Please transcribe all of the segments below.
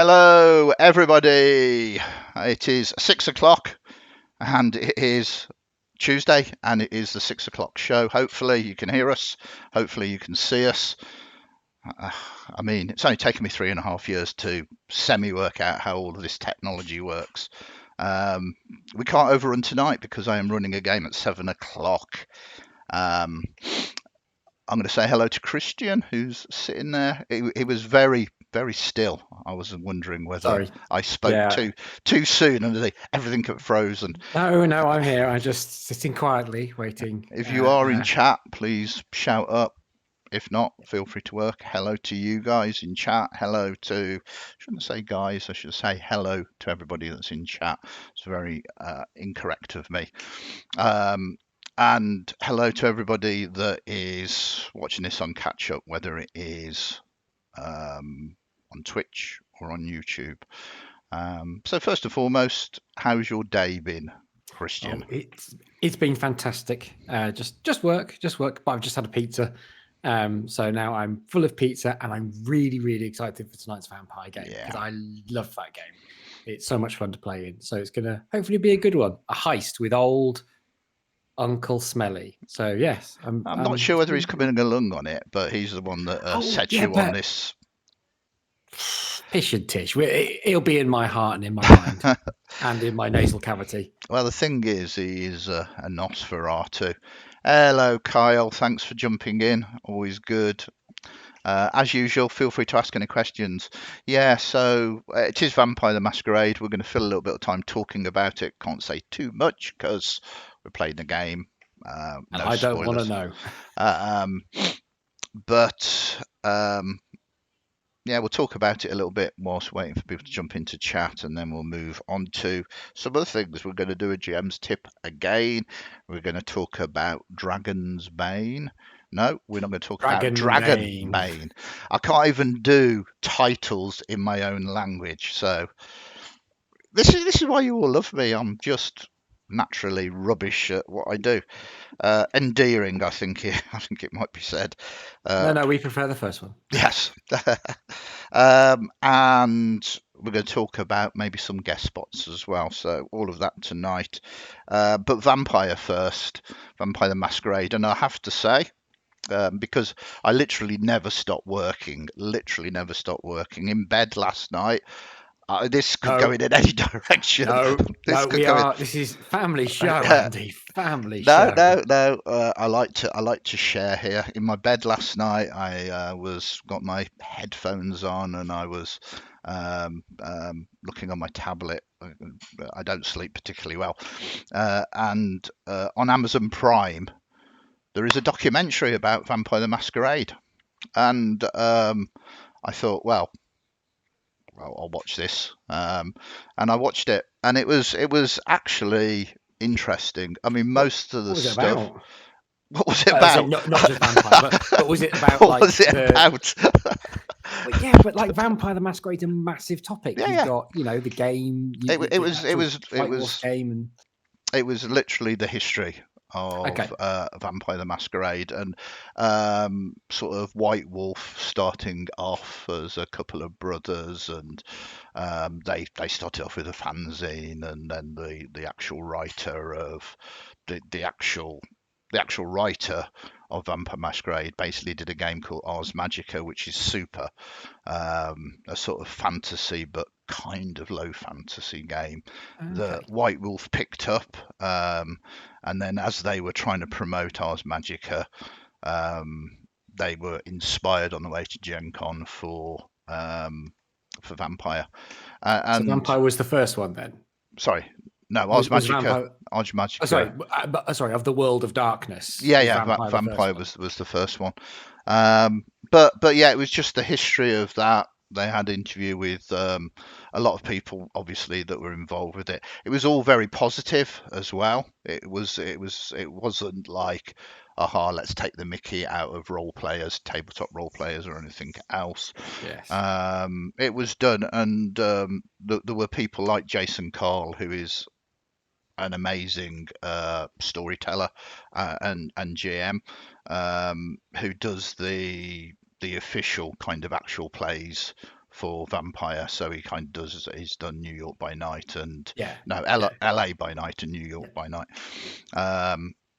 Hello, everybody. It is 6 o'clock, and it is Tuesday, and it is the 6 o'clock show. Hopefully, you can hear us. Hopefully, you can see us. Uh, I mean, it's only taken me 3.5 years to semi work out how all of this technology works. Um, we can't overrun tonight because I am running a game at 7 o'clock. Um, I'm going to say hello to Christian, who's sitting there. He was very, very still. I was wondering whether Sorry. I spoke Yeah. too soon and everything got frozen. No, I'm here. I'm just sitting quietly waiting. If you are in chat, please shout up. If not, feel free to work. Hello to you guys in chat. Hello to, I shouldn't say guys, I should say hello to everybody that's in chat. It's very incorrect of me. Um, and hello to everybody that is watching this on catch up, whether it is on Twitch or on YouTube. So first and foremost, how's your day been, Christian? It's been fantastic. Just work. But I've just had a pizza. So now I'm full of pizza, and I'm really excited for tonight's vampire game because Yeah. I love that game. It's so much fun to play in. So it's gonna hopefully be a good one. A heist with old Uncle Smelly. So yes, I'm not sure whether he's coming along on it, but he's the one that Oh set yeah, you on but this. pish and tish. It'll be in my heart and in my mind and in my nasal cavity. Well, the thing is, he is a Nosferatu. Hello, Kyle. Thanks for jumping in. Always good. As usual, feel free to ask any questions. Yeah, so it is Vampire the Masquerade. We're going to fill a little bit of time talking about it. Can't say too much because we're playing the game. And No I don't want to spoilers. know. But yeah, we'll talk about it a little bit whilst waiting for people to jump into chat, and then we'll move on to some other things. We're going to do a GM's tip again. We're going to talk about Dragon's Bane. No, we're not going to talk about Dragonbane. I can't even do titles in my own language. So this is why you all love me. I'm just naturally rubbish at what I do. Endearing, I think it might be said. No, we prefer the first one. Yes. And we're going to talk about maybe some guest spots as well. So all of that tonight. But Vampire first, Vampire the Masquerade. And I have to say, because I literally never stopped working, in bed last night. This could go in any direction. This is family show, Andy. Family No, show. no. I like to share here. In my bed last night, I was got my headphones on and I was looking on my tablet. I don't sleep particularly well, and on Amazon Prime there is a documentary about Vampire the Masquerade, and I thought, well, I'll watch this, and I watched it, and it was actually interesting. I mean, most of the What was it stuff. about? What was it about? Not just vampire, but was it about What was it about? Well, yeah, but like Vampire the Masquerade, a massive topic. Yeah, You've yeah. got the game, It was it was it White Wolf was game, and it was literally the history okay, of Vampire the Masquerade, and sort of White Wolf starting off as a couple of brothers, and they started off with a fanzine, and then the actual writer of the actual writer of Vampire Masquerade basically did a game called Ars Magica, which is super, a sort of fantasy but kind of low fantasy game that okay. White Wolf picked up, and then as they were trying to promote Ars Magica, they were inspired on the way to Gen Con for Vampire. So And Vampire was the first one then. sorry, no, Ars Was Magica. Vampire? Ars Oh, Magica. sorry, of the World of Darkness. Yeah, Was yeah, Vampire the first Vampire one? was the first one. But yeah, it was just the history of that. They had an interview with a lot of people, obviously, that were involved with it. It was all very positive as well. It wasn't like, aha, let's take the Mickey out of role players, tabletop role players, or anything else. Yes. It was done, and there were people like Jason Carl, who is an amazing storyteller and GM, who does the official kind of actual plays for Vampire, so he kind of does. He's done New York by Night and Yeah. no Yeah. LA by Night and New York by Night.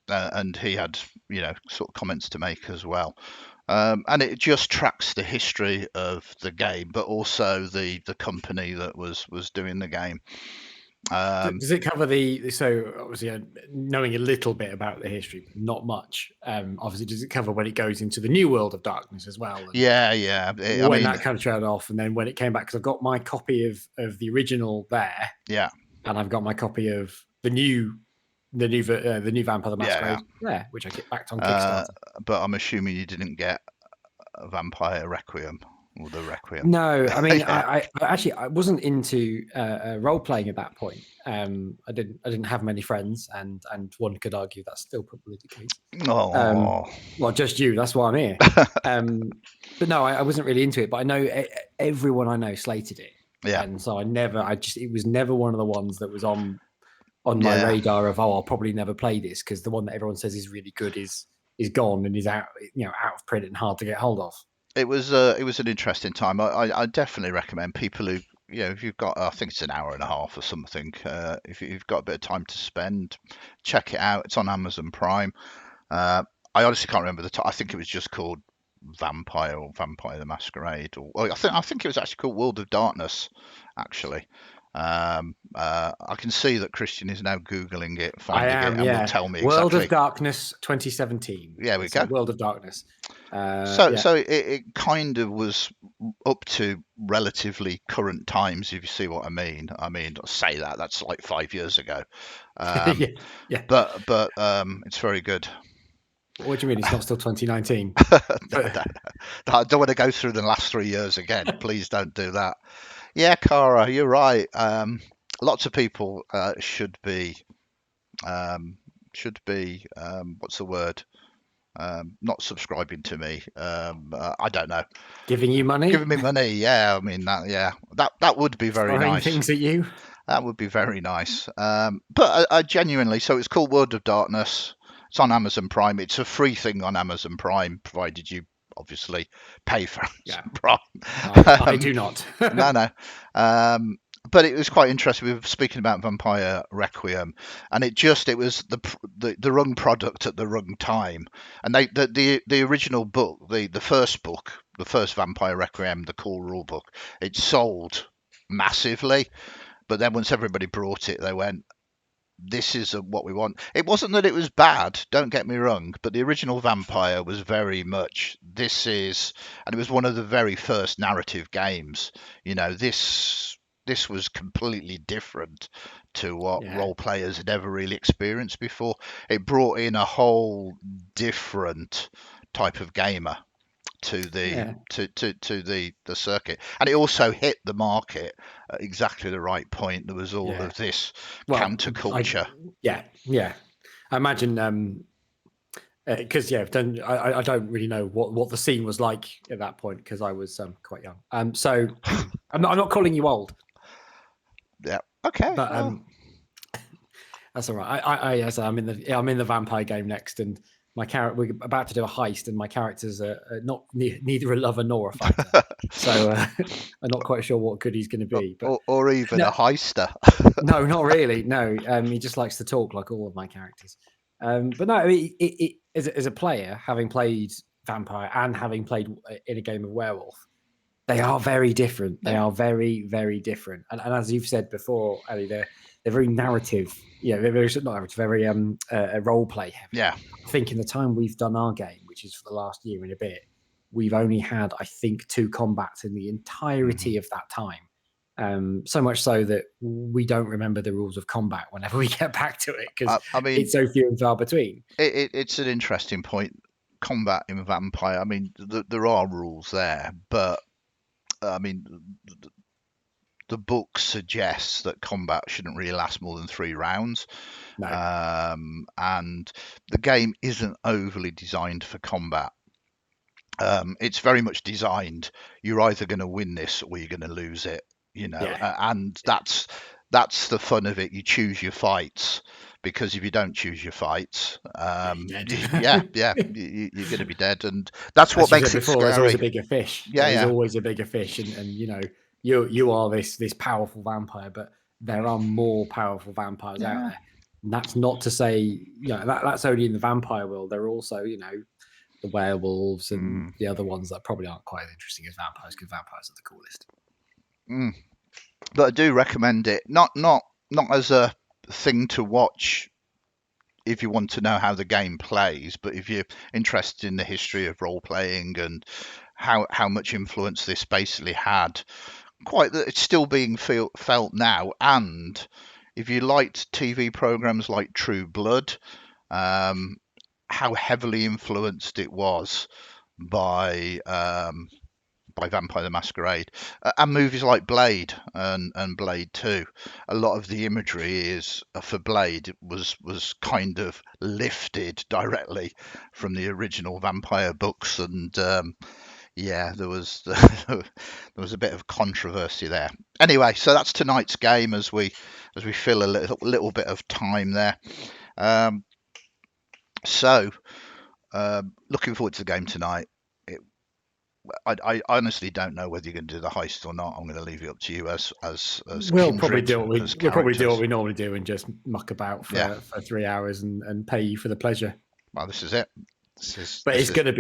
And he had sort of comments to make as well. And it just tracks the history of the game, but also the company that was doing the game. Does it cover so obviously knowing a little bit about the history, but not much? Obviously, does it cover when it goes into the new world of darkness as well? Yeah. When that kind of trailed off, and then when it came back, because I've got my copy of the original there, yeah, and I've got my copy of the new Vampire the Masquerade there, which I backed on Kickstarter. But I'm assuming you didn't get a Vampire Requiem or the Requiem. No, I mean, I actually wasn't into role playing at that point. I didn't have many friends, and one could argue that's still probably the case. Well, just you. That's why I'm here. But no, I wasn't really into it. But I know everyone I know slated it, and so it was never one of the ones that was on my radar of I'll probably never play this, because the one that everyone says is really good is gone and is out of print and hard to get hold of. It was an interesting time. I definitely recommend people who, if you've got, I think it's an hour and a half or something, if you've got a bit of time to spend, check it out. It's on Amazon Prime. I honestly can't remember the time. I think it was just called Vampire or Vampire the Masquerade, or I think it was actually called World of Darkness, actually. I can see that Christian is now Googling it, finding it, and will tell me World exactly. of Darkness 2017. Yeah, we go. World of Darkness. So it kind of was up to relatively current times, if you see what I mean. I mean, say that's like 5 years ago. Yeah. But it's very good. What do you mean it's not still 2019? No. I don't want to go through the last 3 years again. Please don't do that. Yeah, Cara, you're right. Lots of people should be what's the word? Not subscribing to me. I don't know. Giving you money? Giving me money. Yeah, I mean that would be very Throwing nice. things at you. That would be very nice. But I genuinely, so it's called World of Darkness. It's on Amazon Prime. It's a free thing on Amazon Prime, provided you obviously pay for Amazon Prime. I do not. No. But it was quite interesting. We were speaking about Vampire Requiem, and it was the wrong product at the wrong time. And the original book, the first book, the first Vampire Requiem, the core rule book, it sold massively. But then once everybody brought it, they went, this is what we want. It wasn't that it was bad, don't get me wrong, but the original Vampire was very much and it was one of the very first narrative games. This was completely different to what role players had ever really experienced before. It brought in a whole different type of gamer to the the circuit, and it also hit the market at exactly the right point. There was all of this counterculture. I imagine because I don't really know what the scene was like at that point, because I was quite young. So I'm not calling you old. Yeah. Okay. But that's all right. I'm in the vampire game next, and my character, we're about to do a heist, and my character's not neither a lover nor a fighter. So I'm not quite sure what good he's going to be. But or even a heister. No, not really. No, he just likes to talk like all of my characters. But no, I mean, as a player, having played vampire and having played in a game of werewolf, they are very different. They are very, very different. And as you've said before, Ellie, they're very narrative. They're very not narrative, very role play heavy. Yeah. I think in the time we've done our game, which is for the last year and a bit, we've only had, I think, 2 combats in the entirety of that time. So much so that we don't remember the rules of combat whenever we get back to it, because it's so few and far between. It's an interesting point. Combat in Vampire. I mean, there are rules there, but I mean, the book suggests that combat shouldn't really last more than 3 rounds. No. And the game isn't overly designed for combat. It's very much designed, you're either going to win this or you're going to lose it, and that's the fun of it. You choose your fights because if you don't choose your fights, you're you're going to be dead, and that's As what you makes said it before, there's always a scary. bigger fish. Yeah, There is yeah. always a bigger fish, and you are this powerful vampire, but there are more powerful vampires out there. And that's not to say that's only in the vampire world. There are also the werewolves and the other ones that probably aren't quite as interesting as vampires, because vampires are the coolest. But I do recommend it, not as a thing to watch if you want to know how the game plays, but if you're interested in the history of role playing and how much influence this basically had, quite that it's still being felt now. And if you liked TV programs like True Blood, how heavily influenced it was by Vampire the Masquerade, and movies like Blade and Blade 2. A lot of the imagery is for Blade was kind of lifted directly from the original vampire books, and there was there was a bit of controversy there. Anyway, so that's tonight's game as we fill a little bit of time there. Looking forward to the game tonight. I honestly don't know whether you're going to do the heist or not. I'm going to leave it up to you as we'll Kindred, probably do what we normally do and just muck about for 3 hours and pay you for the pleasure. Well, this is it. It's going to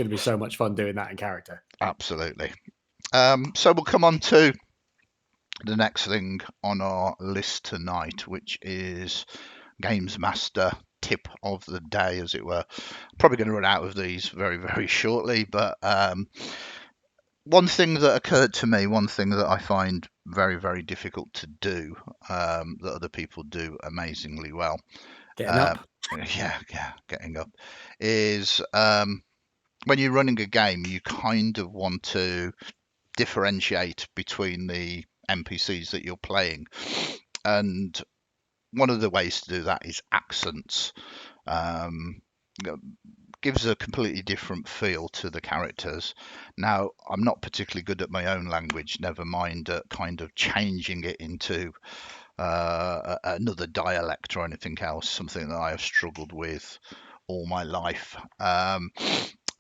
be so much fun doing that in character. Absolutely. So we'll come on to the next thing on our list tonight, which is Games Master tip of the day, as it were. Probably going to run out of these very, very shortly, but one thing that occurred to me, one thing that I find very, very difficult to do, that other people do amazingly well. Getting up. Getting up is when you're running a game, you kind of want to differentiate between the NPCs that you're playing, and one of the ways to do that is accents. Gives a completely different feel to the characters. Now, I'm not particularly good at my own language, never mind kind of changing it into another dialect or anything else, something that I have struggled with all my life.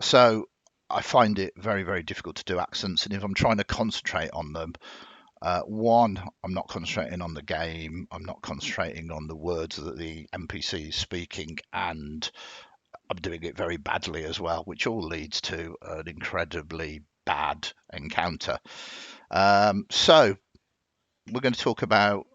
So I find it very, very difficult to do accents, and if I'm trying to concentrate on them, one, I'm not concentrating on the game, I'm not concentrating on the words that the NPC is speaking, and I'm doing it very badly as well, which all leads to an incredibly bad encounter. So we're going to talk about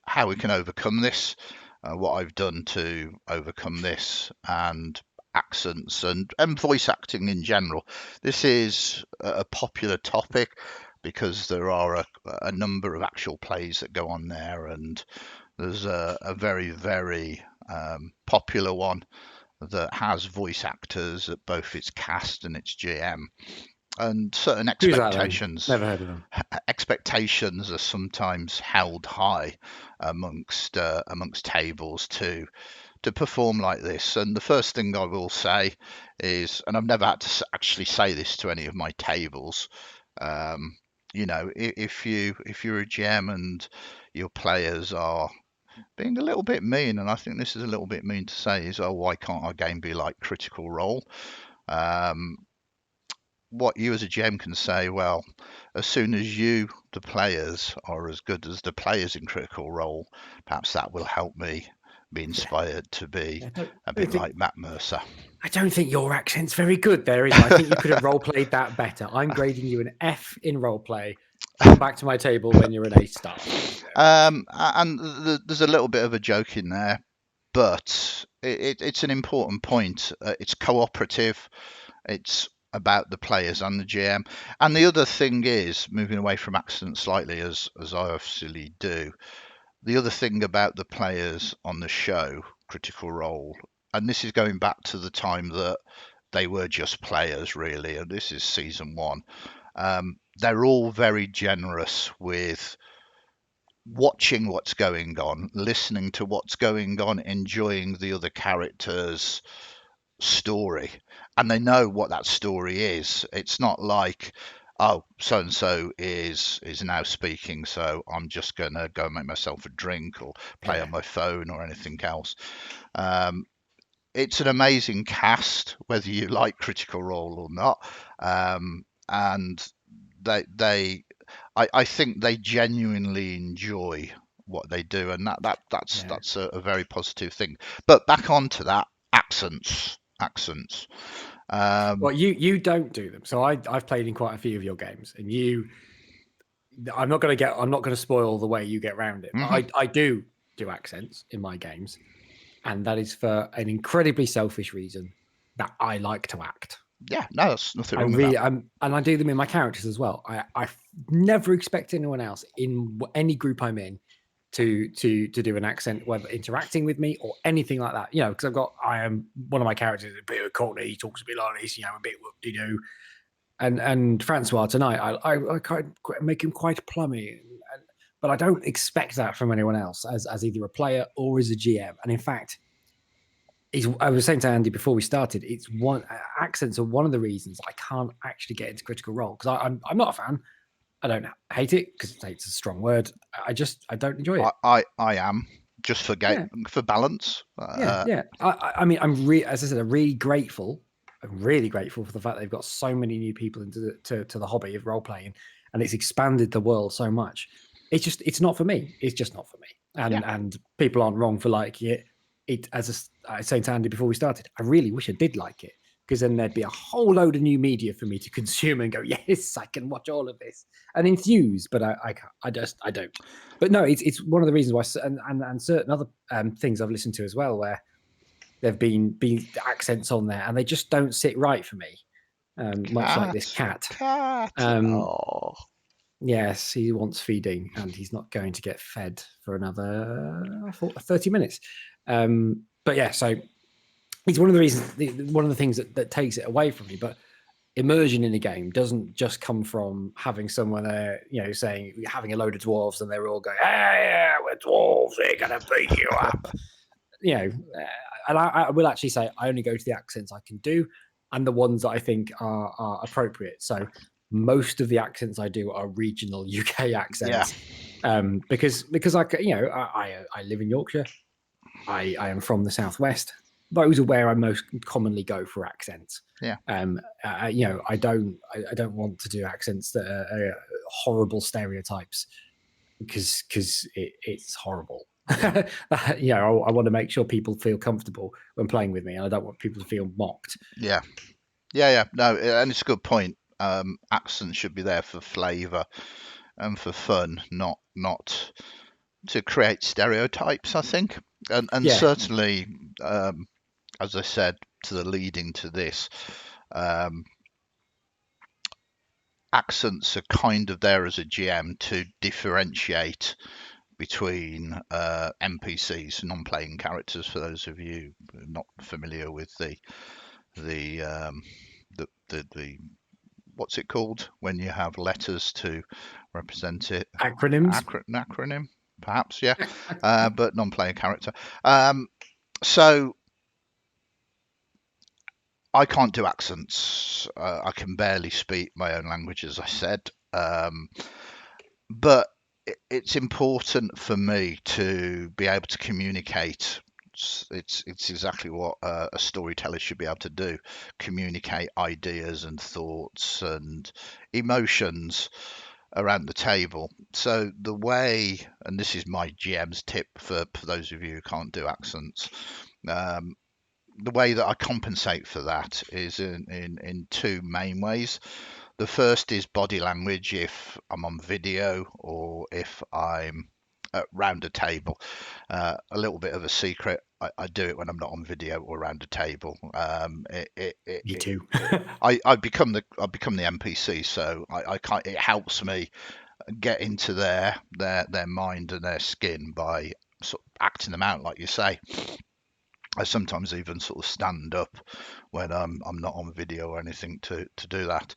how we can overcome this, what I've done to overcome this, and accents and voice acting in general. This is a popular topic because there are a number of actual plays that go on there, and there's a very, very popular one that has voice actors at both its cast and its GM, and certain expectations. Never heard of them. Expectations are sometimes held high amongst tables to perform like this. And the first thing I will say is, and I've never had to actually say this to any of my tables, if you're a GM and your players are being a little bit mean, and I think this is a little bit mean to say, is, oh, why can't our game be like Critical Role? What you as a GM can say, well, as soon as you, the players, are as good as the players in Critical Role, perhaps that will help me be inspired to be a bit like Matt Mercer. I don't think your accent's very good there, is it? I think you could have role-played that better. I'm grading you an F in roleplay. Come back to my table when you're an A-star. And there's a little bit of a joke in there, but it's an important point. It's cooperative. It's about the players and the GM. And the other thing is, moving away from accent slightly, as I obviously do, the other thing about the players on the show, Critical Role, and this is going back to the time that they were just players, really, and this is season 1, they're all very generous with watching what's going on, listening to what's going on, enjoying the other characters' story, and they know what that story is. It's not like oh, so and so is now speaking, so I'm just gonna go make myself a drink or play on my phone or anything else. It's an amazing cast, whether you like Critical Role or not, and I think they genuinely enjoy what they do, and that's a very positive thing. But back onto that, accents. Well, you don't do them, so I've played in quite a few of your games, and I'm not going to spoil the way you get around it. But I do accents in my games, and that is for an incredibly selfish reason, that I like to act. Yeah, no, there's nothing wrong with that. And I do them in my characters as well. I never expect anyone else in any group I'm in to do an accent, whether interacting with me or anything like that. You know, because I am one of my characters is a bit of a cockney. He talks a bit like this, you know, a bit whoop-de-doo. And Francois tonight, I kind of make him quite plummy, but I don't expect that from anyone else as either a player or as a GM. And in fact, I was saying to Andy before we started, accents are one of the reasons I can't actually get into Critical Role, because I'm not a fan. I don't hate it, because it's a strong word. I don't enjoy it. I am, just for balance. Yeah. I mean, as I said, I'm really grateful for the fact they've got so many new people into the hobby of role playing, and it's expanded the world so much. It's not for me. It's just not for me. And people aren't wrong for liking it. I was saying to Andy before we started, I really wish I did like it, because then there'd be a whole load of new media for me to consume and go, yes, I can watch all of this and enthuse. But I don't. But no, it's one of the reasons why, and certain other things I've listened to as well, where there've been accents on there and they just don't sit right for me. Much like this cat. Yes, he wants feeding, and he's not going to get fed for another 30 minutes. But yeah, so it's one of the reasons, one of the things that takes it away from me. But immersion in a game doesn't just come from having someone there, you know, saying, having a load of dwarves and they're all going, "Hey, we're dwarves, we're gonna beat you up." You know, and I will actually say I only go to the accents I can do, and the ones that I think are appropriate. So most of the accents I do are regional UK accents, because I live in Yorkshire. I am from the southwest. Those are where I most commonly go for accents. Yeah. I don't want to do accents that are horrible stereotypes, because it's horrible. I want to make sure people feel comfortable when playing with me, and I don't want people to feel mocked. Yeah. No, and it's a good point. Accents should be there for flavour and for fun, not to create stereotypes, I think. And certainly, as I said, to the leading to this, accents are kind of there as a GM to differentiate between NPCs, non-playing characters. For those of you not familiar with the what's it called when you have letters to represent it? Acronyms. Acronym, perhaps, yeah. But non-playing character. So I can't do accents. I can barely speak my own language, as I said. But it's important for me to be able to communicate. It's exactly what a storyteller should be able to do: communicate ideas and thoughts and emotions around the table. So the way, and this is my GM's tip for those of you who can't do accents, the way that I compensate for that is in two main ways. The first is body language, if I'm on video or if I'm round a table. A little bit of a secret: I do it when I'm not on video or around a table. Me too. I become the NPC, so I can't. It helps me get into their mind and their skin by sort of acting them out, like you say. I sometimes even sort of stand up when I'm not on video or anything to do that.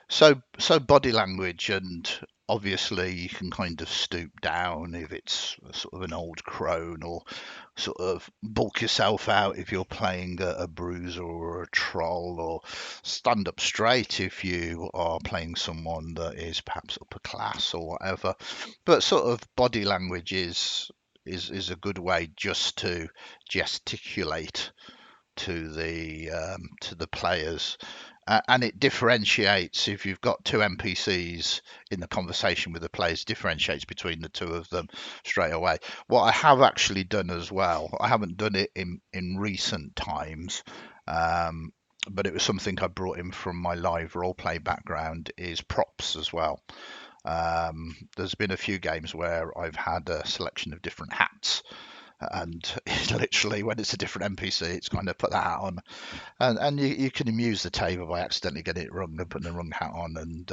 So body language and obviously you can kind of stoop down if it's sort of an old crone, or sort of bulk yourself out if you're playing a bruiser or a troll, or stand up straight if you are playing someone that is perhaps upper class or whatever. But sort of body language is a good way just to gesticulate to the players, and it differentiates if you've got two NPCs in the conversation with the players. Differentiates between the two of them straight away. What I have actually done as well, I haven't done it in recent times, but it was something I brought in from my live roleplay background, is props as well. There's been a few games where I've had a selection of different hats, and literally when it's a different NPC, it's kind of put that hat on, and you can amuse the table by accidentally getting it wrong and putting the wrong hat on, and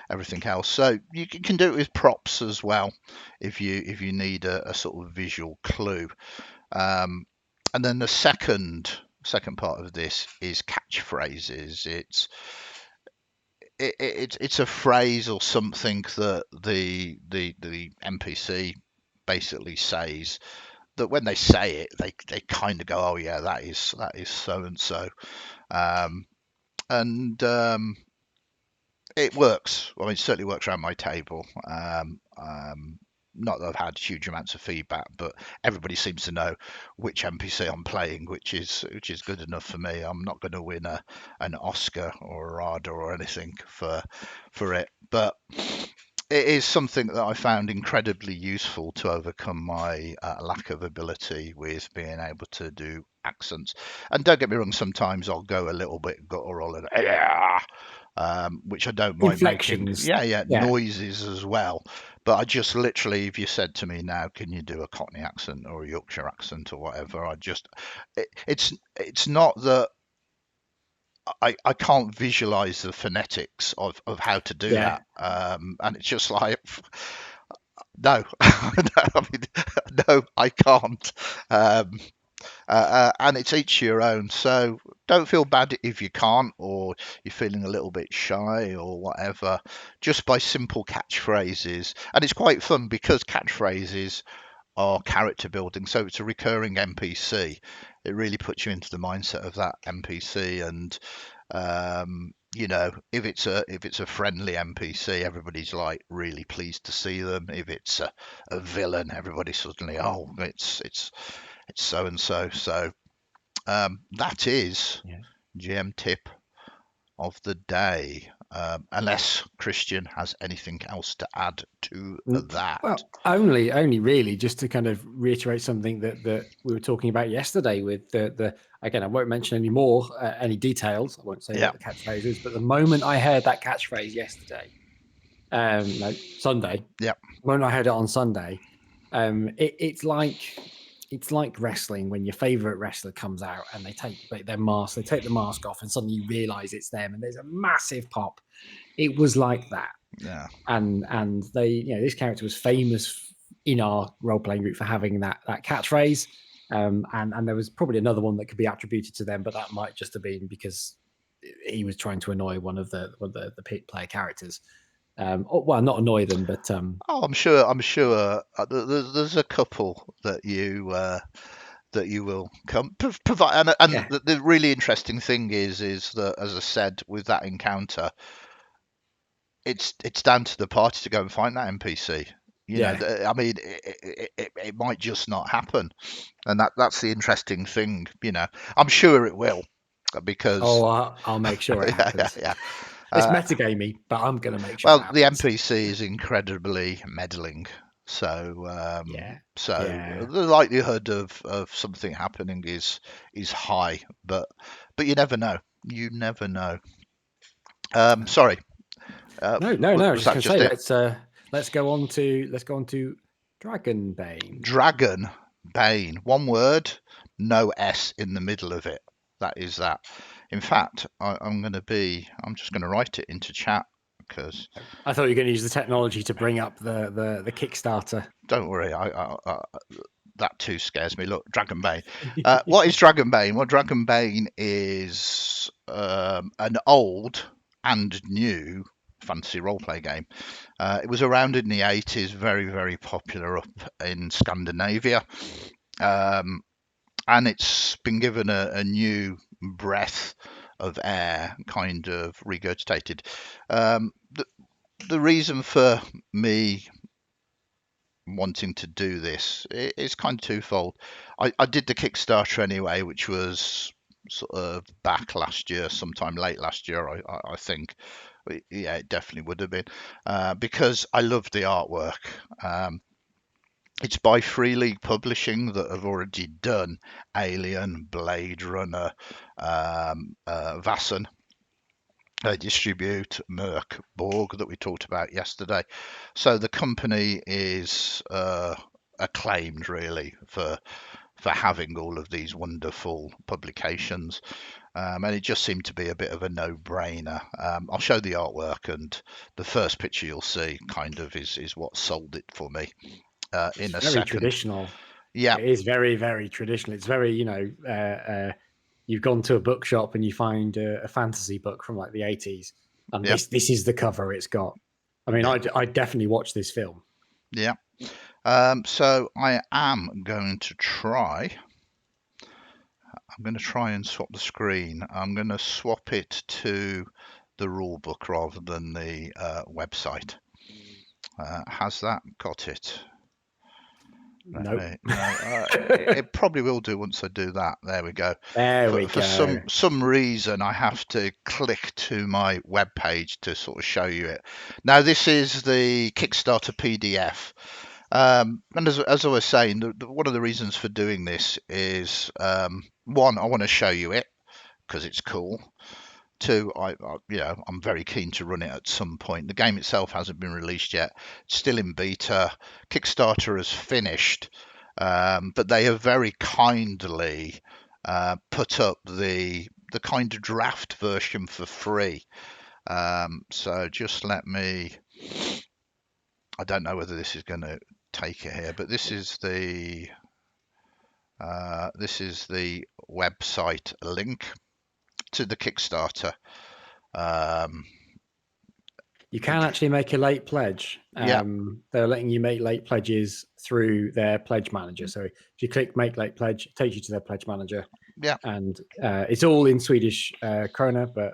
everything else. So you can do it with props as well if you need a sort of visual clue. And then the second part of this is catchphrases. It's a phrase or something that the NPC basically says, that when they say it, they kind of go, oh yeah, that is so and so, and it works. I mean, it certainly works around my table. Not that I've had huge amounts of feedback, but everybody seems to know which NPC I'm playing, which is good enough for me. I'm not going to win an Oscar or a RADA or anything for it, but it is something that I found incredibly useful to overcome my lack of ability with being able to do accents. And don't get me wrong, sometimes I'll go a little bit guttural and which I don't mind making. Inflections. Yeah, noises as well. But I just literally, if you said to me now, can you do a Cockney accent or a Yorkshire accent or whatever, it's not that I can't visualize the phonetics of how to do Yeah. that. And it's just like, no, no, I mean, no, I can't. And it's each your own. So don't feel bad if you can't, or you're feeling a little bit shy or whatever, just by simple catchphrases. And it's quite fun because catchphrases are character building. So it's a recurring NPC. It really puts you into the mindset of that NPC, and if it's a friendly NPC, everybody's like really pleased to see them. If it's a villain, everybody suddenly, oh, it's so and so. So that is GM tip of the day. Unless Christian has anything else to add to that. Well, only really just to kind of reiterate something that we were talking about yesterday with the again, I won't mention any more any details. I won't say what the catchphrase is, but the moment I heard that catchphrase yesterday, no, Sunday. Yeah. When I heard it on Sunday, it's like wrestling when your favorite wrestler comes out and they take the mask off, and suddenly you realize it's them, and there's a massive pop. It was like that. Yeah. And they, this character was famous in our role playing group for having that catchphrase. And there was probably another one that could be attributed to them, but that might just have been because he was trying to annoy one of the player characters. Well, not annoy them, but I'm sure there's a couple that you will come provide. And the really interesting thing is that, as I said, with that encounter, it's down to the party to go and find that NPC. I mean, it might just not happen, and that's the interesting thing. I'm sure it will, because I'll make sure it happens. Yeah. It's metagamey, but I'm going to make sure. Well, the NPC is incredibly meddling, so the likelihood of something happening is high, but you never know. You never know. Sorry. No. I was just going to say, let's go on to Dragonbane. Dragonbane, one word, no S in the middle of it. That is that. In fact, I'm just going to write it into chat, because I thought you were going to use the technology to bring up the Kickstarter. Don't worry, that too scares me. Look, Dragonbane. What is Dragonbane? Well, Dragonbane is an old and new fantasy role-play game. It was around in the 80s, very, very popular up in Scandinavia. And it's been given a new breath of air, kind of regurgitated. The reason for me wanting to do this is kind of twofold. I did the Kickstarter anyway, which was sort of back last year, sometime late last year, I think. Yeah, it definitely would have been, because I loved the artwork. It's by Free League Publishing that have already done Alien, Blade Runner, Vassen. They distribute Merc Borg that we talked about yesterday. So the company is acclaimed really for having all of these wonderful publications. And it just seemed to be a bit of a no-brainer. I'll show the artwork, and the first picture you'll see kind of is what sold it for me. In a very second. Traditional. Yeah, it is very, very traditional. It's very, you've gone to a bookshop and you find a fantasy book from like the 80s, and yeah, this is the cover it's got. I mean, yeah. I definitely watch this film. Yeah. So I am going to try. I'm going to try and swap the screen. I'm going to swap it to the rule book rather than the website. Has that got it? Nope. It probably will do once I do that. There we go. There we For go. some reason, I have to click to my web page to sort of show you it. Now, this is the Kickstarter PDF. And as I was saying, one of the reasons for doing this is, one, I want to show you it because it's cool. Two, I'm very keen to run it at some point. The game itself hasn't been released yet; it's still in beta. Kickstarter has finished, but they have very kindly put up the kind of draft version for free. So just let me. I don't know whether this is going to take it here, but this is the website link to the Kickstarter. You can actually make a late pledge. Yeah. They're letting you make late pledges through their pledge manager. So if you click make late pledge, it takes you to their pledge manager. Yeah. And it's all in Swedish krona, but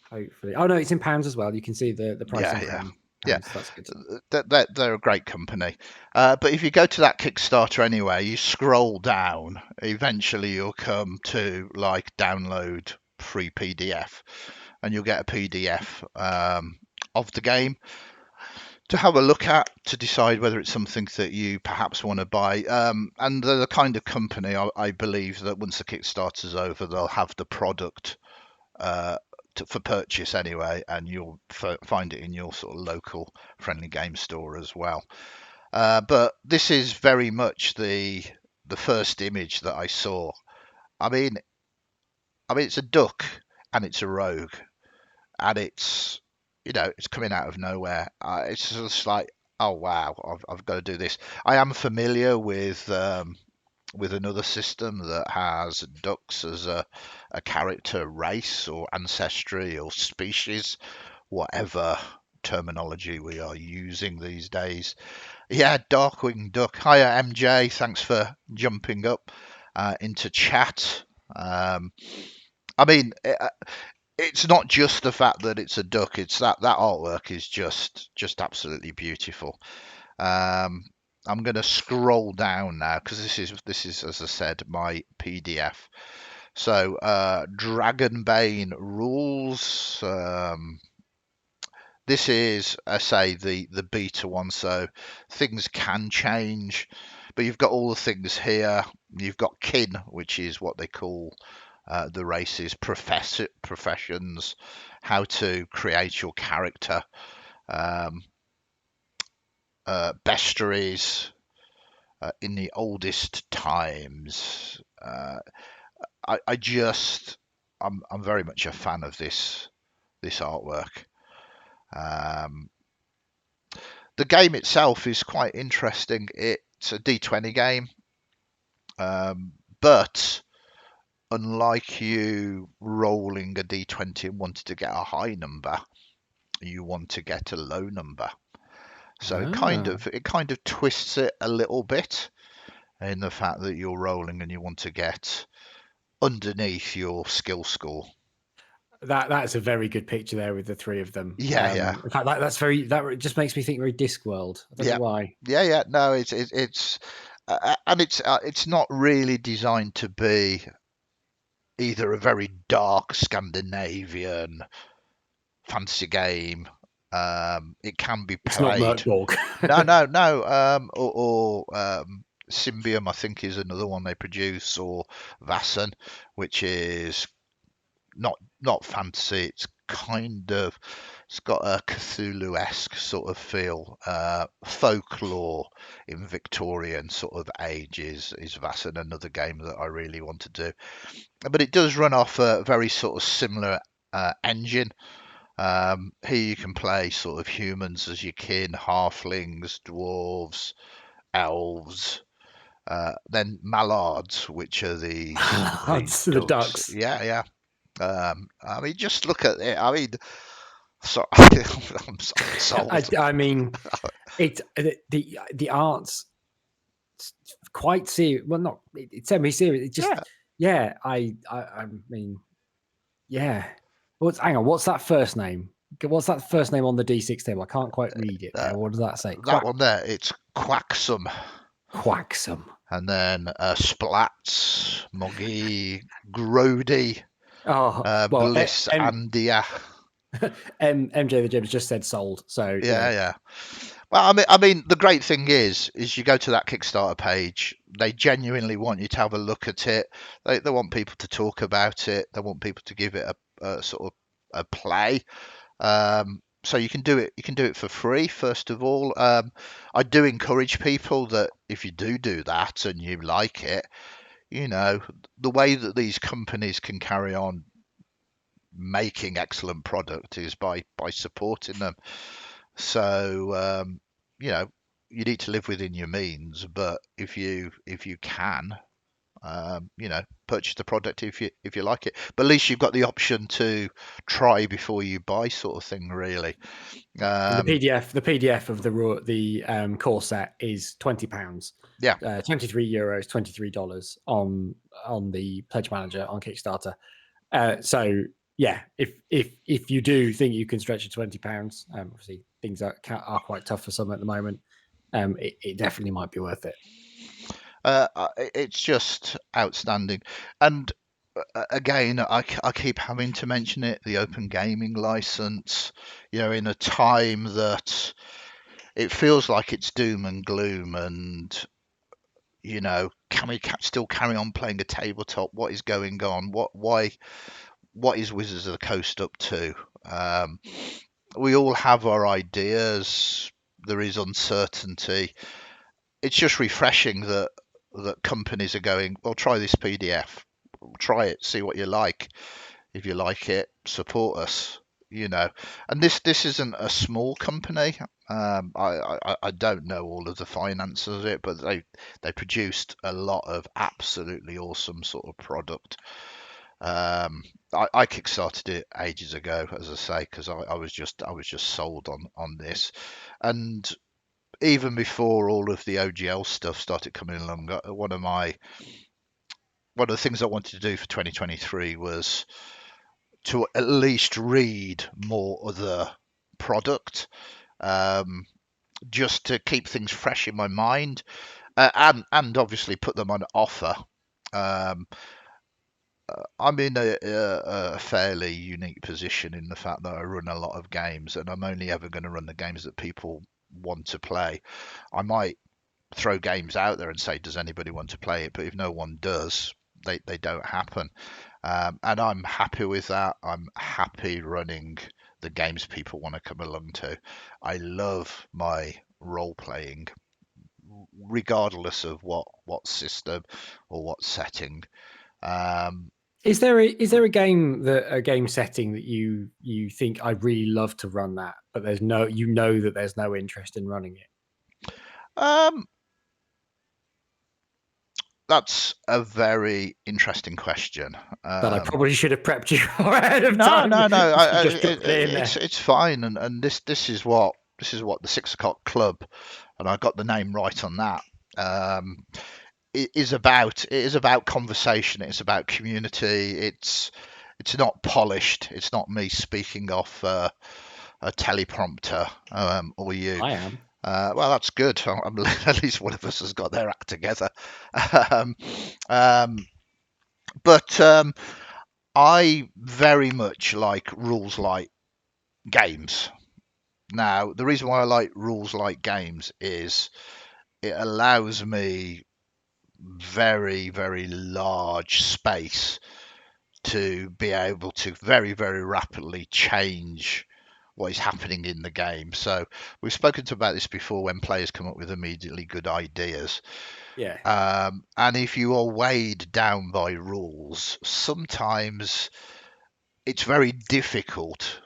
hopefully. Oh no, it's in pounds as well. You can see the price in pounds. Yeah, that's good. They're a great company. But if you go to that Kickstarter anyway, you scroll down, eventually you'll come to like download free PDF, and you'll get a PDF of the game to have a look at, to decide whether it's something that you perhaps want to buy. And they're the kind of company, I believe, that once the Kickstarter's over, they'll have the product for purchase anyway, and you'll find it in your sort of local friendly game store as well. But this is very much the first image that I saw. I mean, it's a duck and it's a rogue, and it's coming out of nowhere. It's just like, oh wow, I've got to do this. I am familiar with another system that has ducks as a character race or ancestry or species, whatever terminology we are using these days. Yeah, Darkwing Duck. Hiya, MJ. Thanks for jumping up into chat. I mean, it's not just the fact that it's a duck. It's that artwork is just absolutely beautiful. I'm going to scroll down now because this is, as I said, my PDF. So Dragonbane rules. This is, I say, the beta one, so things can change, but you've got all the things here. You've got kin, which is what they call the races, professions, how to create your character, bestiaries in the oldest times. I'm very much a fan of this artwork. The game itself is quite interesting. It's a D20 game, but unlike you rolling a d20 and wanting to get a high number, you want to get a low number. So it kind of twists it a little bit in the fact that you're rolling and you want to get underneath your skill score. That's a very good picture there with the three of them. Yeah, yeah. In fact, that just makes me think very Discworld. I don't know why. Yeah. No, it's and it's not really designed to be either a very dark Scandinavian fantasy game. It can be It's not played. Merkborg. No. Or Symbium, I think, is another one they produce, or Vassen, which is not fantasy. It's got a Cthulhu-esque sort of feel, folklore in Victorian sort of age is Vassen, another game that I really want to do. But it does run off a very sort of similar engine. Here you can play sort of humans as your kin, halflings, dwarves, elves, then mallards, which are these the ducks. Yeah. I mean, just look at it. I mean, so I'm sold. I mean, it's the art's quite serious. Well, not it's semi-serious. It just I mean, yeah. Hang on, what's that first name? What's that first name on the D6 table? I can't quite read it. What does that say? That one there, it's Quaxum. Quaxum. And then Splats, Moggy, Grody, Bliss, Andia. MJ the Jibs just said sold. So yeah. Well, I mean, the great thing is you go to that Kickstarter page. They genuinely want you to have a look at it. They want people to talk about it. They want people to give it a sort of a play. So you can do it. You can do it for free. First of all, I do encourage people that if you do that and you like it, the way that these companies can carry on making excellent product is by supporting them. So you need to live within your means, but if you can, purchase the product if you like it. But at least you've got the option to try before you buy, sort of thing, really. The PDF of the core set is £20. Yeah, €23, $23 on the Pledge Manager on Kickstarter. So yeah, if you do think you can stretch to £20, obviously things are quite tough for some at the moment. It definitely might be worth it. It's just outstanding, and again, I keep having to mention it, the open gaming license, in a time that it feels like it's doom and gloom, and can we still carry on playing a tabletop? What is going on? What is Wizards of the Coast up to? We all have our ideas. There is uncertainty. It's just refreshing that companies are going, well, try this PDF, try it, see what you like. If you like it, support us. And this isn't a small company. I don't know all of the finances of it, but they produced a lot of absolutely awesome sort of product. I kickstarted it ages ago, as I say, because I was just sold on this, and even before all of the OGL stuff started coming along, one of the things I wanted to do for 2023 was to at least read more of the product, just to keep things fresh in my mind, and obviously put them on offer. I'm in a fairly unique position in the fact that I run a lot of games, and I'm only ever going to run the games that people want to play. I might throw games out there and say, does anybody want to play it? But if no one does, they don't happen. And I'm happy with that. I'm happy running the games people want to come along to. I love my role playing, regardless of what system or what setting. Is there a game setting that you think I'd really love to run that, but there's no interest in running it? That's a very interesting question. That I probably should have prepped you for ahead of No, time. no, no. You just dropped it in there. It's fine, and this is what the 6 o'clock club, and I got the name right on that. It is about conversation. It's about community. It's not polished. It's not me speaking off a teleprompter or you. I am. Well, that's good. At least one of us has got their act together. But I very much like rules light games. Now, the reason why I like rules light games is it allows me very, very large space to be able to very, very rapidly change what is happening in the game. So we've spoken about this before when players come up with immediately good ideas. Yeah. And if you are weighed down by rules, sometimes it's very difficult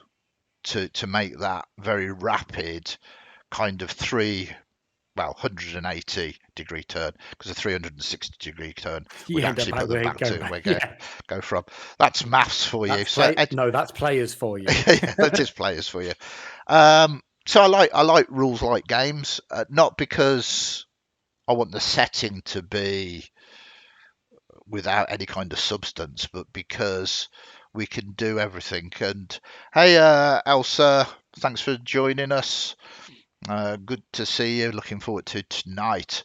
to make that very rapid kind of 180-degree turn, because a 360-degree turn would You end up actually put them back to where go from. That's maths for you. That's players for you. Yeah, that is players for you. So I like rules like games, not because I want the setting to be without any kind of substance, but because we can do everything. And hey, Elsa, thanks for joining us. Good to see you. Looking forward to tonight.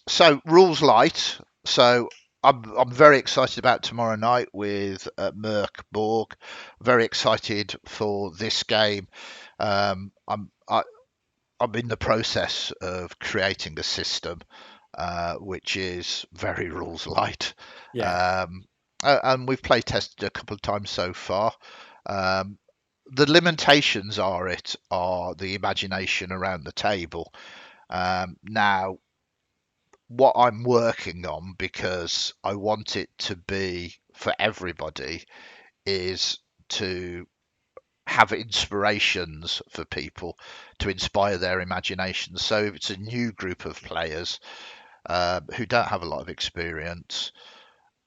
So rules light. So I'm very excited about tomorrow night with Merc Borg. Very excited for this game. I'm in the process of creating a system which is very rules light. Yeah. And we've play tested a couple of times so far. The limitations are the imagination around the table. Now, what I'm working on, because I want it to be for everybody, is to have inspirations for people to inspire their imagination. So if it's a new group of players who don't have a lot of experience,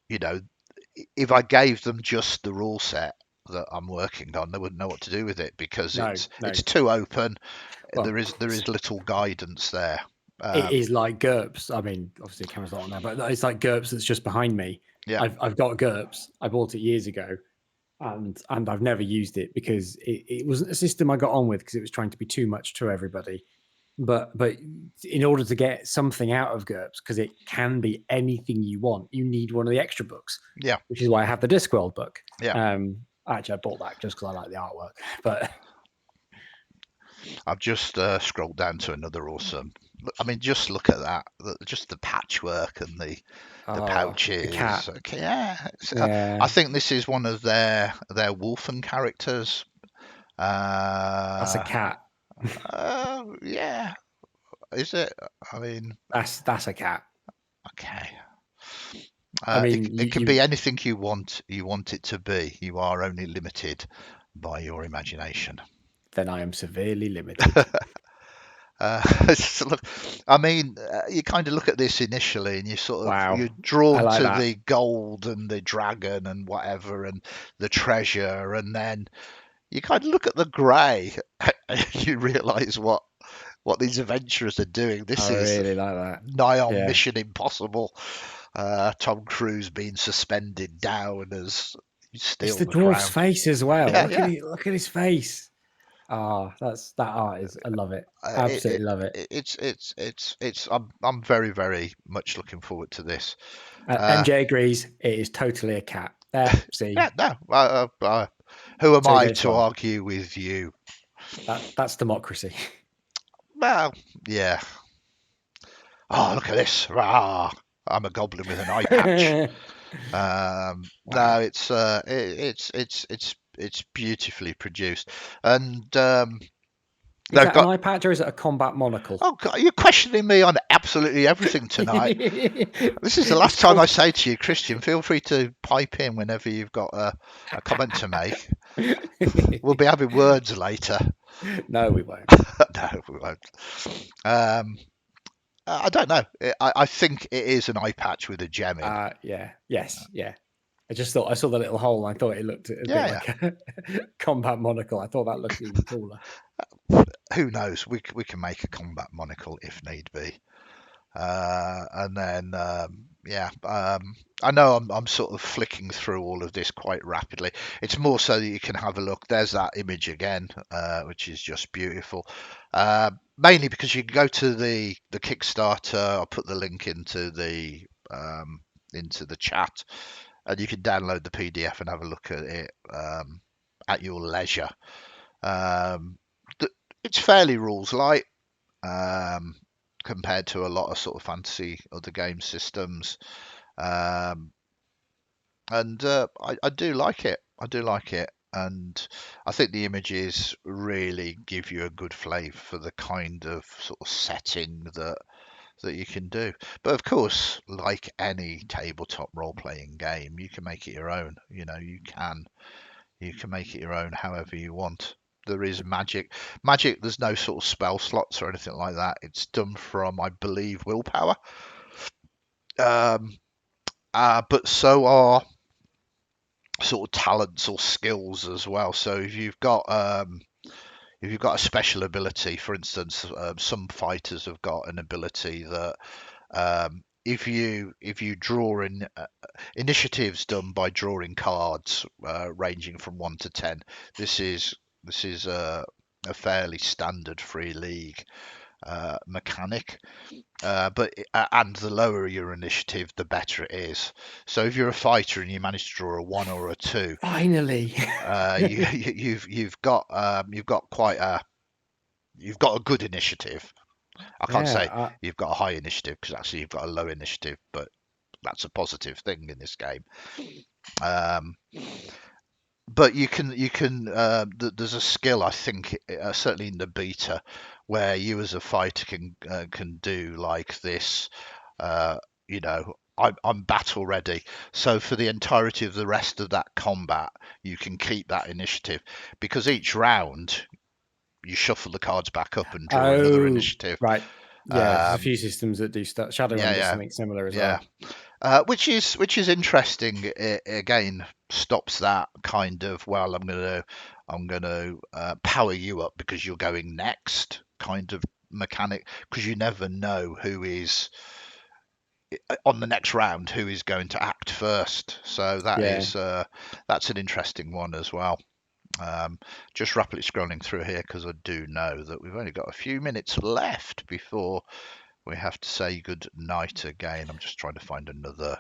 if I gave them just the rule set that I'm working on, they wouldn't know what to do with it, because it's too open. Well, there is little guidance there. It is like GURPS. I mean, obviously the camera's not on there, but it's like GURPS that's just behind me. Yeah. I've got GURPS. I bought it years ago, and I've never used it because it wasn't a system I got on with, because it was trying to be too much to everybody. But in order to get something out of GURPS, because it can be anything you want, you need one of the extra books. Yeah. Which is why I have the Discworld book. Yeah. Actually, I bought that just because I like the artwork. But I've just scrolled down to another awesome. I mean, just look at that. Just the patchwork and the pouches. The cat. Okay, yeah. I think this is one of their Wolfen characters. That's a cat. Yeah. Is it? I mean, that's a cat. Okay. I mean, it can be anything you want it to be. You are only limited by your imagination. Then I am severely limited. I mean, you kind of look at this initially, and you sort of you're drawn to the gold and the dragon and whatever, and the treasure, and then you kind of look at the grey, and you realise what these adventurers are doing. This is really like that. Nigh on Mission Impossible. Tom Cruise being suspended down as he steals the dwarf's crown. Face as well. Look at his face. That art is. I love it. Absolutely love it. It's. I'm very, very much looking forward to this. MJ agrees. It is totally a cat. See. Yeah, no. Who am I to argue with you? That's democracy. Well, yeah. Oh, look at this! Rah! I'm a goblin with an eye patch. No, it's beautifully produced, and is that an eye patch or is it a combat monocle? Oh God, you're questioning me on absolutely everything tonight. This is the last time I say to you, Christian, feel free to pipe in whenever you've got a comment to make. We'll be having words later. No, we won't. No, we won't. I don't know. I think it is an eye patch with a gem in. Yeah. I just thought I saw the little hole. And I thought it looked a bit like a combat monocle. I thought that looked even cooler. Who knows? We can make a combat monocle if need be. And then I know I'm sort of flicking through all of this quite rapidly. It's more so that you can have a look. There's that image again, which is just beautiful. Mainly because you can go to the Kickstarter. I'll put the link into the chat, and you can download the PDF and have a look at it at your leisure. It's fairly rules light. Compared to a lot of sort of fantasy other game systems. And I do like it. I do like it. And I think the images really give you a good flavour for the kind of sort of setting that you can do. But of course, like any tabletop role-playing game, you can make it your own. You know, you can make it your own however you want. There is magic. There's no sort of spell slots or anything like that. It's done from, I believe, willpower. But so are sort of talents or skills as well. So if you've got a special ability, for instance, some fighters have got an ability that if you draw in initiatives done by drawing cards ranging from 1 to 10. This is a fairly standard free league mechanic, but and the lower your initiative, the better it is. So if you're a fighter and you manage to draw a 1 or a 2, finally, you've got quite a good initiative. I can't say you've got a high initiative, because actually you've got a low initiative, but that's a positive thing in this game. But you can there's a skill, I think, certainly in the beta, where you as a fighter can do like this. I'm battle ready, so for the entirety of the rest of that combat you can keep that initiative, because each round you shuffle the cards back up and draw another initiative. Right. Yeah, there's a few systems that do stuff. Shadowrun does something similar as well. Which is interesting. It, again, stops that kind of, well, I'm gonna power you up because you're going next kind of mechanic, because you never know who is on the next round, who is going to act first. So that's an interesting one as well. Just rapidly scrolling through here because I do know that we've only got a few minutes left before we have to say good night again. I'm just trying to find another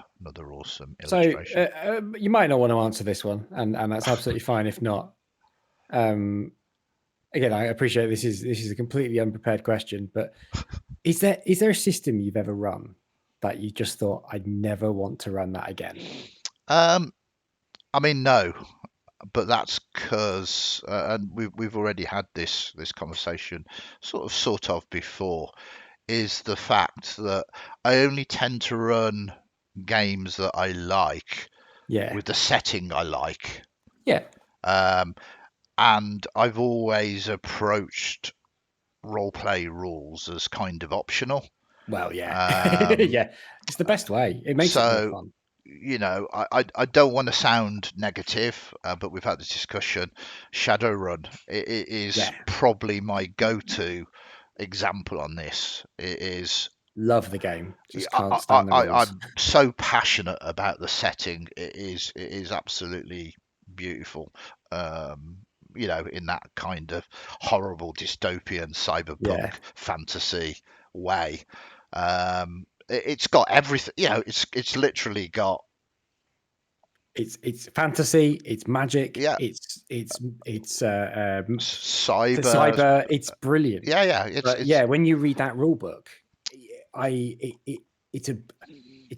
awesome illustration. So you might not want to answer this one, and that's absolutely fine if not. Again, I appreciate this is a completely unprepared question, but is there a system you've ever run that you just thought, I'd never want to run that again? I mean, no, but that's because, and we've already had this conversation sort of before, is the fact that I only tend to run games that I like, with the setting I like. And I've always approached roleplay rules as kind of optional. Well, yeah, it's the best way. It makes it more fun. You know, I don't want to sound negative, but we've had this discussion. Shadowrun, it is probably my go-to example on this. It is. Love the game. Just can't stand the rules. I'm so passionate about the setting. It is absolutely beautiful. You know, in that kind of horrible dystopian cyberpunk fantasy way. It's got everything. You know, it's literally got. It's fantasy. It's magic. Yeah. It's cyber. It's brilliant. Yeah. When you read that rule book, it's a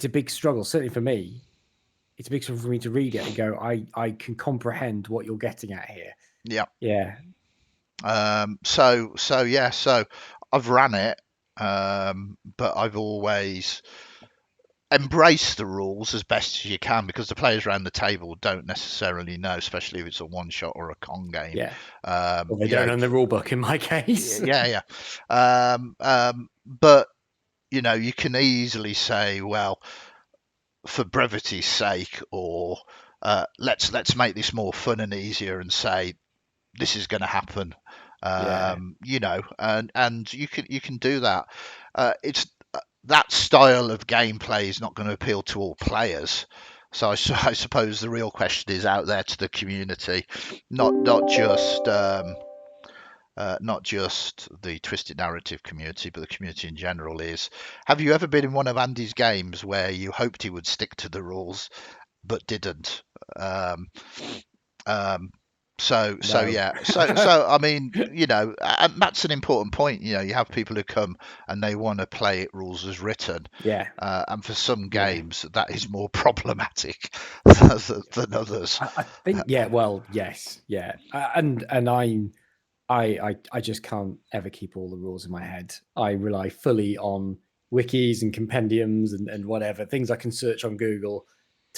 big struggle. Certainly for me, it's a big struggle for me to read it and go, I can comprehend what you're getting at here. Yeah. So I've ran it, but I've always embraced the rules as best as you can, because the players around the table don't necessarily know, especially if it's a one shot or a con game. Well, they don't own the rule book in my case. But you can easily say, well, for brevity's sake, or let's make this more fun and easier, and say this is going to happen. And you can do that. It's that style of gameplay is not going to appeal to all players. So I suppose the real question is out there to the community, not just the Twisted Narrative community, but the community in general. Is, have you ever been in one of Andy's games where you hoped he would stick to the rules but didn't? Um, um, so No. yeah, so I mean, and that's an important point. You have people who come and they want to play it rules as written. Yeah. And for some Yeah. games, that is more problematic than others. I think, yeah, well, yes, yeah, and I just can't ever keep all the rules in my head. I rely fully on wikis and compendiums and whatever things I can search on Google.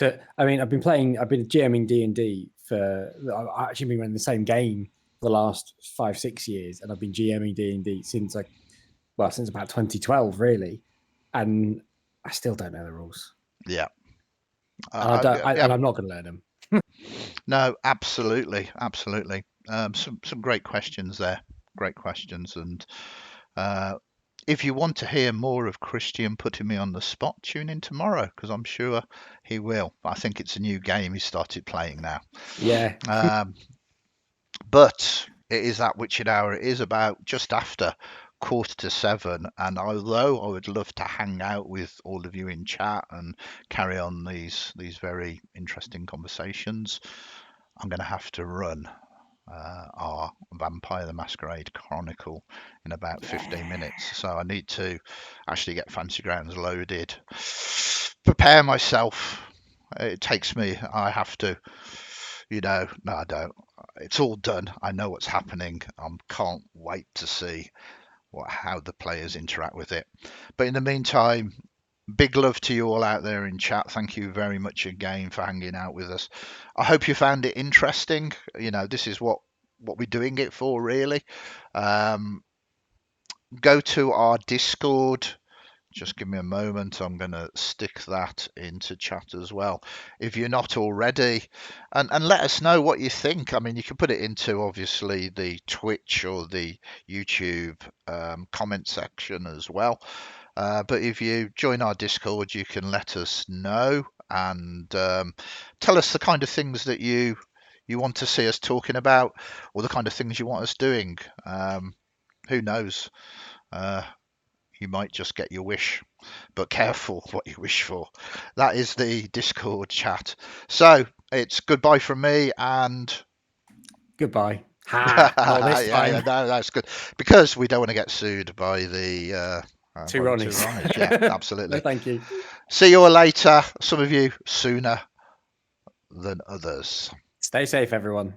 I've been GMing D&D for. I've actually been running the same game for the last 5-6 years, and I've been GMing D&D since about 2012, really, and I still don't know the rules. Yeah, and I'm not going to learn them. No, absolutely. Some great questions there. Great questions. And if you want to hear more of Christian putting me on the spot, tune in tomorrow, because I'm sure he will. I think it's a new game he started playing now. Yeah. But it is that witching hour. It is about just after 6:45, and although I would love to hang out with all of you in chat and carry on these very interesting conversations, I'm going to have to run our Vampire the Masquerade Chronicle in about 15 minutes. So I need to actually get Fancy Grounds loaded, prepare myself. It takes me, I have to, no, I don't. It's all done. I know what's happening. I can't wait to see how the players interact with it. But in the meantime, big love to you all out there in chat. Thank you very much again for hanging out with us. I hope you found it interesting. This is what we're doing it for, really. Go to our Discord. Just give me a moment. I'm going to stick that into chat as well, if you're not already. And let us know what you think. I mean, you can put it into, obviously, the Twitch or the YouTube comment section as well. But if you join our Discord, you can let us know and tell us the kind of things that you want to see us talking about, or the kind of things you want us doing. Who knows? You might just get your wish, but careful what you wish for. That is the Discord chat. So it's goodbye from me and goodbye. Not this time. Yeah, no, that's good, because we don't want to get sued by the Two Ronnies. Yeah, absolutely. No, thank you. See you all later. Some of you sooner than others. Stay safe, everyone.